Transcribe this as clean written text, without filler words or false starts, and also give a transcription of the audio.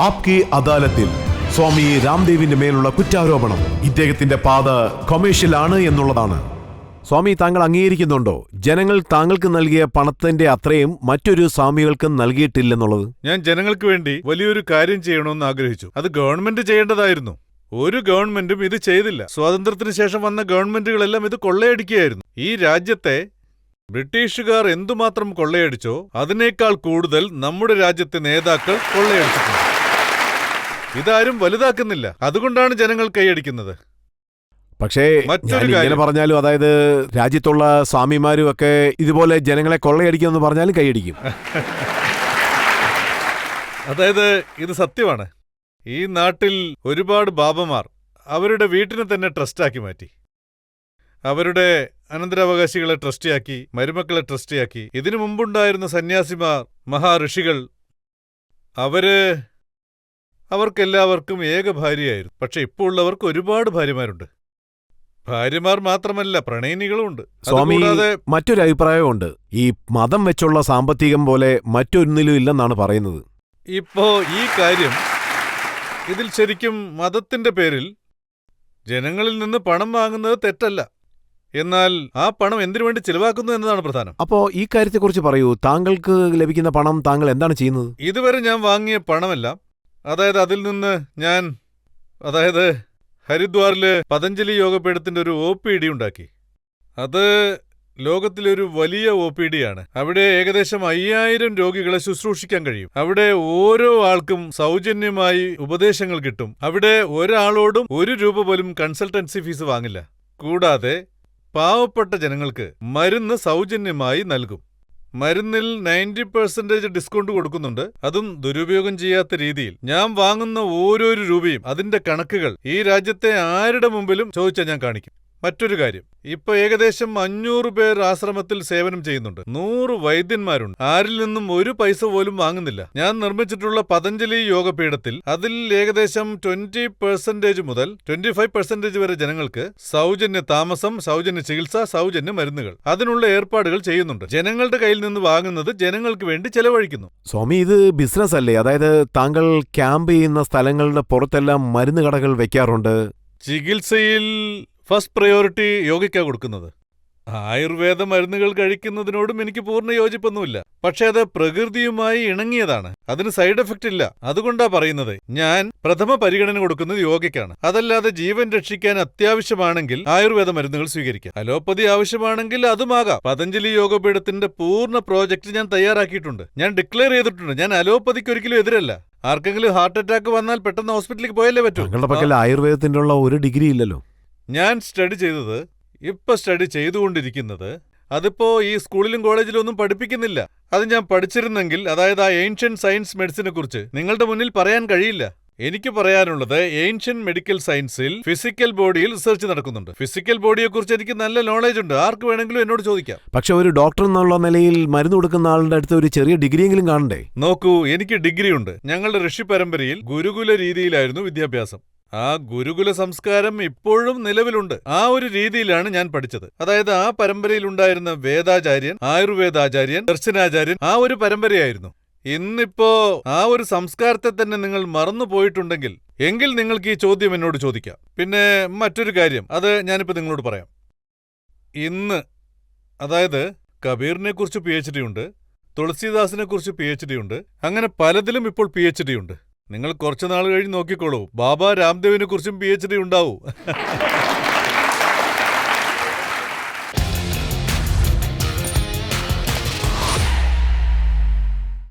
ആപ്കി അദാലത്തിൽ സ്വാമി രാംദേവിന്റെ മേലുള്ള കുറ്റാരോപണം ഇദ്ദേഹത്തിന്റെ പാത കൊമേഴ്ഷ്യൽ ആണ് എന്നുള്ളതാണ്. സ്വാമി, താങ്കൾ അംഗീകരിക്കുന്നുണ്ടോ ജനങ്ങൾ താങ്കൾക്ക് നൽകിയ പണത്തിന്റെ അത്രയും മറ്റൊരു സ്വാമികൾക്കും നൽകിയിട്ടില്ലെന്നുള്ളത്? ഞാൻ ജനങ്ങൾക്ക് വേണ്ടി വലിയൊരു കാര്യം ചെയ്യണമെന്ന് ആഗ്രഹിച്ചു. അത് ഗവൺമെന്റ് ചെയ്യേണ്ടതായിരുന്നു. ഒരു ഗവൺമെന്റും ഇത് ചെയ്തില്ല. സ്വാതന്ത്ര്യത്തിന് ശേഷം വന്ന ഗവൺമെന്റുകളെല്ലാം ഇത് കൊള്ളയടിക്കുകയായിരുന്നു. ഈ രാജ്യത്തെ ബ്രിട്ടീഷുകാർ എന്തുമാത്രം കൊള്ളയടിച്ചോ അതിനേക്കാൾ കൂടുതൽ നമ്മുടെ രാജ്യത്തെ നേതാക്കൾ കൊള്ളയടിച്ചിട്ടുണ്ട്. ഇതാരും വലുതാക്കുന്നില്ല. അതുകൊണ്ടാണ് ജനങ്ങൾ കൈയടിക്കുന്നത്. പക്ഷേ ഇങ്ങനെ പറഞ്ഞാലും, അതായത് രാജ്യത്തുള്ള സ്വാമിമാരും ഒക്കെ ഇതുപോലെ ജനങ്ങളെ കൊള്ളയടിക്കുമെന്ന് പറഞ്ഞാലും കൈയടിക്കും. അതായത് ഇത് സത്യമാണ്. ഈ നാട്ടിൽ ഒരുപാട് ബാബമാർ അവരുടെ വീട്ടിനെ തന്നെ ട്രസ്റ്റാക്കി മാറ്റി. അവരുടെ അനന്തരാവകാശികളെ ട്രസ്റ്റിയാക്കി, മരുമക്കളെ ട്രസ്റ്റിയാക്കി. ഇതിനു മുമ്പുണ്ടായിരുന്ന സന്യാസിമാർ, മഹാഋഷികൾ, അവർക്കെല്ലാവർക്കും ഏക ഭാര്യയായിരുന്നു. പക്ഷെ ഇപ്പോൾ ഉള്ളവർക്ക് ഒരുപാട് ഭാര്യമാരുണ്ട്. ഭാര്യമാർ മാത്രമല്ല, പ്രണയിനികളുമുണ്ട്. സ്വാമി, മറ്റൊരു അഭിപ്രായമുണ്ട്. ഈ മതം വെച്ചുള്ള സാമ്പത്തികം പോലെ മറ്റൊന്നിലും ഇല്ലെന്നാണ് പറയുന്നത്. ഇപ്പോ ഈ കാര്യം, ഇതിൽ ശരിക്കും മതത്തിന്റെ പേരിൽ ജനങ്ങളിൽ നിന്ന് പണം വാങ്ങുന്നത് തെറ്റല്ല. എന്നാൽ ആ പണം എന്തിനു വേണ്ടി ചിലവാക്കുന്നു എന്നതാണ് പ്രധാനം. അപ്പോ ഈ കാര്യത്തെക്കുറിച്ച് പറയൂ. താങ്കൾക്ക് ലഭിക്കുന്ന പണം താങ്കൾ എന്താണ് ചെയ്യുന്നത്? ഇതുവരെ ഞാൻ വാങ്ങിയ പണമെല്ലാം, അതായത് അതിൽ നിന്ന് ഞാൻ ഹരിദ്വാറില് പതഞ്ജലി യോഗപീഠത്തിന്റെ ഒരു OPD ഉണ്ടാക്കി. അത് ലോകത്തിലൊരു വലിയ OPD ആണ്. അവിടെ ഏകദേശം 5000 രോഗികളെ ശുശ്രൂഷിക്കാൻ കഴിയും. അവിടെ ഓരോ ആൾക്കും സൗജന്യമായി ഉപദേശങ്ങൾ കിട്ടും. അവിടെ ഒരാളോടും 1 രൂപ പോലും കൺസൾട്ടൻസി ഫീസ് വാങ്ങില്ല. കൂടാതെ പാവപ്പെട്ട ജനങ്ങൾക്ക് മരുന്ന് സൗജന്യമായി നൽകും. മരുന്നിൽ 90% ഡിസ്കൗണ്ട് കൊടുക്കുന്നുണ്ട്. അതും ദുരുപയോഗം ചെയ്യാത്ത രീതിയിൽ. ഞാൻ വാങ്ങുന്ന ഓരോ രൂപയും അതിന്റെ കണക്കുകൾ ഈ രാജ്യത്തെ ആരുടെ മുമ്പിലും ചോദിച്ചാൽ ഞാൻ കാണിക്കും. മറ്റൊരു കാര്യം, ഇപ്പൊ ഏകദേശം 500 പേർ ആശ്രമത്തിൽ സേവനം ചെയ്യുന്നുണ്ട്. 100 വൈദ്യന്മാരുണ്ട്. ആരിൽ നിന്നും 1 പൈസ പോലും വാങ്ങുന്നില്ല. ഞാൻ നിർമ്മിച്ചിട്ടുള്ള പതഞ്ജലി യോഗപീഠത്തിൽ അതിൽ ഏകദേശം 20% മുതൽ 25% വരെ ജനങ്ങൾക്ക് സൗജന്യ താമസം, സൗജന്യ ചികിത്സ, സൗജന്യ മരുന്നുകൾ, അതിനുള്ള ഏർപ്പാടുകൾ ചെയ്യുന്നുണ്ട്. ജനങ്ങളുടെ കയ്യിൽ നിന്ന് വാങ്ങുന്നത് ജനങ്ങൾക്ക് വേണ്ടി ചെലവഴിക്കുന്നു. സ്വാമി, ഇത് ബിസിനസ് അല്ലേ? അതായത് താങ്കൾ ക്യാമ്പ് ചെയ്യുന്ന സ്ഥലങ്ങളുടെ പുറത്തെല്ലാം മരുന്ന് കടകൾ വെക്കാറുണ്ട്. ചികിത്സയിൽ ഫസ്റ്റ് പ്രയോറിറ്റി യോഗയ്ക്കാണ് കൊടുക്കുന്നത്. ആയുർവേദ മരുന്നുകൾ കഴിക്കുന്നതിനോടും എനിക്ക് പൂർണ്ണ യോജിപ്പൊന്നുമില്ല. പക്ഷെ അത് പ്രകൃതിയുമായി ഇണങ്ങിയതാണ്. അതിന് സൈഡ് എഫക്റ്റ് ഇല്ല. അതുകൊണ്ടാ പറയുന്നത് ഞാൻ പ്രഥമ പരിഗണന കൊടുക്കുന്നത് യോഗയ്ക്കാണ്. അതല്ലാതെ ജീവൻ രക്ഷിക്കാൻ അത്യാവശ്യമാണെങ്കിൽ ആയുർവേദ മരുന്നുകൾ സ്വീകരിക്കാം. അലോപ്പതി ആവശ്യമാണെങ്കിൽ അതുമാകാം. പതഞ്ജലി യോഗപീഠത്തിന്റെ പൂർണ്ണ പ്രോജക്റ്റ് ഞാൻ തയ്യാറാക്കിയിട്ടുണ്ട്. ഞാൻ ഡിക്ലെയർ ചെയ്തിട്ടുണ്ട്. ഞാൻ അലോപ്പതിക്ക് ഒരിക്കലും എതിരല്ല. ആർക്കെങ്കിലും ഹാർട്ട് അറ്റാക്ക് വന്നാൽ പെട്ടെന്ന് ഹോസ്പിറ്റലിലേക്ക് പോയല്ലേ പറ്റൂ. താങ്കളുടെ പക്കൽ ആയുർവേദത്തിന്റെ ഉള്ള ഒരു ഡിഗ്രി ഇല്ലല്ലോ. ഞാൻ സ്റ്റഡി ചെയ്തുകൊണ്ടിരിക്കുന്നത് അതിപ്പോ ഈ സ്കൂളിലും കോളേജിലും ഒന്നും പഠിപ്പിക്കുന്നില്ല. അത് ഞാൻ പഠിച്ചിരുന്നെങ്കിൽ, അതായത് ആ ഏൻഷ്യന്റ് സയൻസ് മെഡിസിനെ കുറിച്ച് നിങ്ങളുടെ മുന്നിൽ പറയാൻ കഴിയില്ല. എനിക്ക് പറയാനുള്ളത്, ഏൻഷ്യന്റ് മെഡിക്കൽ സയൻസിൽ ഫിസിക്കൽ ബോഡിയിൽ റിസർച്ച് നടക്കുന്നുണ്ട്. ഫിസിക്കൽ ബോഡിയെക്കുറിച്ച് എനിക്ക് നല്ല നോളജ് ഉണ്ട്. ആർക്ക് വേണമെങ്കിലും എന്നോട് ചോദിക്കാം. പക്ഷെ ഒരു ഡോക്ടർ എന്നുള്ള നിലയിൽ മരുന്ന് കൊടുക്കുന്ന ആളുടെ അടുത്ത് ഒരു ചെറിയ ഡിഗ്രിയെങ്കിലും കാണണ്ടേ? നോക്കൂ, എനിക്ക് ഡിഗ്രി ഉണ്ട്. ഞങ്ങളുടെ ഋഷി പരമ്പരയിൽ ഗുരുകുല രീതിയിലായിരുന്നു വിദ്യാഭ്യാസം. ആ ഗുരുകുല സംസ്കാരം ഇപ്പോഴും നിലവിലുണ്ട്. ആ ഒരു രീതിയിലാണ് ഞാൻ പഠിച്ചത്. അതായത് ആ പരമ്പരയിലുണ്ടായിരുന്ന വേദാചാര്യൻ, ആയുർവേദാചാര്യൻ, ദർശനാചാര്യൻ ആ ഒരു പരമ്പരയായിരുന്നു. ഇന്നിപ്പോ ആ ഒരു സംസ്കാരത്തെ തന്നെ നിങ്ങൾ മറന്നുപോയിട്ടുണ്ടെങ്കിൽ എങ്കിൽ നിങ്ങൾക്ക് ഈ ചോദ്യം എന്നോട് ചോദിക്കാം. പിന്നെ മറ്റൊരു കാര്യം, അത് ഞാനിപ്പോ നിങ്ങളോട് പറയാം. ഇന്ന് അതായത് കബീറിനെ കുറിച്ച് PhD ഉണ്ട്, തുളസീദാസിനെ കുറിച്ച് PhD ഉണ്ട്, അങ്ങനെ പലതിലും ഇപ്പോൾ PhD ഉണ്ട്. നിങ്ങൾ കുറച്ചു നാൾ കഴിഞ്ഞ് നോക്കിക്കോളൂ, ബാബ രാംദേവിനെ കുറിച്ചും PhD ഉണ്ടാവൂ.